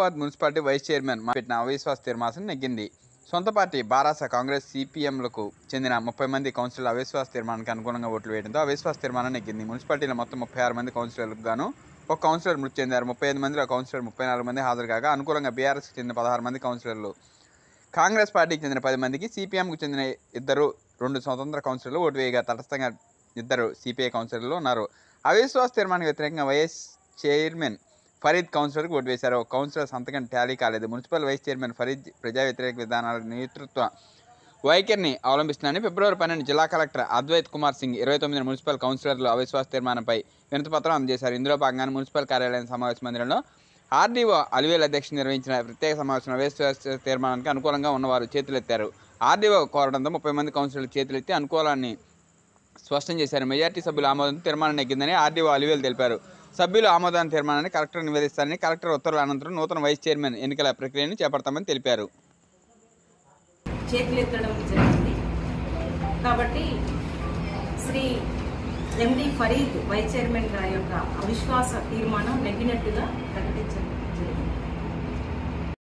Mahabubabad municipality vice chairman పెట్టిన అవిశ్వాస తీర్మానం నెగ్గింది. సొంత పార్టీ బారాస కాంగ్రెస్ సిపిఎంలకు చెందిన 30 మంది కౌన్సిలర్లు అవిశ్వాస తీర్మానానికి అనుగుణంగా ఓట్లు వేయడంతో అవిశ్వాస తీర్మానం నెగ్గింది. మున్సిపాలిటీలో మొత్తం 36 మంది కౌన్సిలర్లకు గాను ఒక కౌన్సిలర్ మృతి చెందారు. 35 మందిలో కౌన్సిలర్ 34 మంది హాజరు కాగా అనుకూలంగా బీఆర్ఎస్కి చెందిన 16 మంది కౌన్సిలర్లు, కాంగ్రెస్ పార్టీకి చెందిన 10 మందికి, సిపిఎంకు చెందిన 2 స్వతంత్ర కౌన్సిలర్లు ఓటు వేయగా తటస్థంగా 2 సిపిఐ కౌన్సిలర్లు ఉన్నారు. అవిశ్వాస తీర్మానానికి వ్యతిరేకంగా వైస్ చైర్మన్ ఫరీద్ కౌన్సిలర్కి ఓటు వేశారు. కౌన్సిలర్ సంతకం టాలీ కాలేదు. మున్సిపల్ వైస్ చైర్మన్ ఫరీద్ ప్రజా వ్యతిరేక విధానాల నేతృత్వ వైఖరిని అవలంబిస్తున్నారని ఫిబ్రవరి 12 జిల్లా కలెక్టర్ అద్వైత్ కుమార్ సింగ్ 29 మున్సిపల్ కౌన్సిలర్లు అవిశ్వాస తీర్మానంపై వినతిపత్రం అందజేశారు. ఇందులో భాగంగానే మున్సిపల్ కార్యాలయం సమావేశ మందిరంలో ఆర్డీఓ అలివేల్ అధ్యక్షత నిర్వహించిన ప్రత్యేక సమావేశంలో అవిశ్వాస తీర్మానానికి అనుకూలంగా ఉన్నవారు చేతులెత్తారు. ఆర్డీఓ కోరడంతో 30 మంది కౌన్సిలర్లు చేతులెత్తి అనుకూలాన్ని స్పష్టం చేశారు. మెజార్టీ సభ్యుల ఆమోదంతో తీర్మానం నెగ్గిందని ఆర్డీఓ అలివేల్ తెలిపారు. సభ్యులు ఆమోదాన్ని తీర్మానాన్ని కలెక్టర్ నివేదిస్తారని, కలెక్టర్ ఉత్తర్వుల అనంతరం నూతన వైస్ చైర్మన్ ఎన్నికల ప్రక్రియను చేపడతామని తెలిపారు. చేతులెత్తడం జరిగింది కాబట్టి శ్రీ ఎండి ఫరీద్ వైస్ చైర్మన్ గారి యొక్క అవిశ్వాస తీర్మానం నెగ్గినట్టుగా ప్రకటించారు.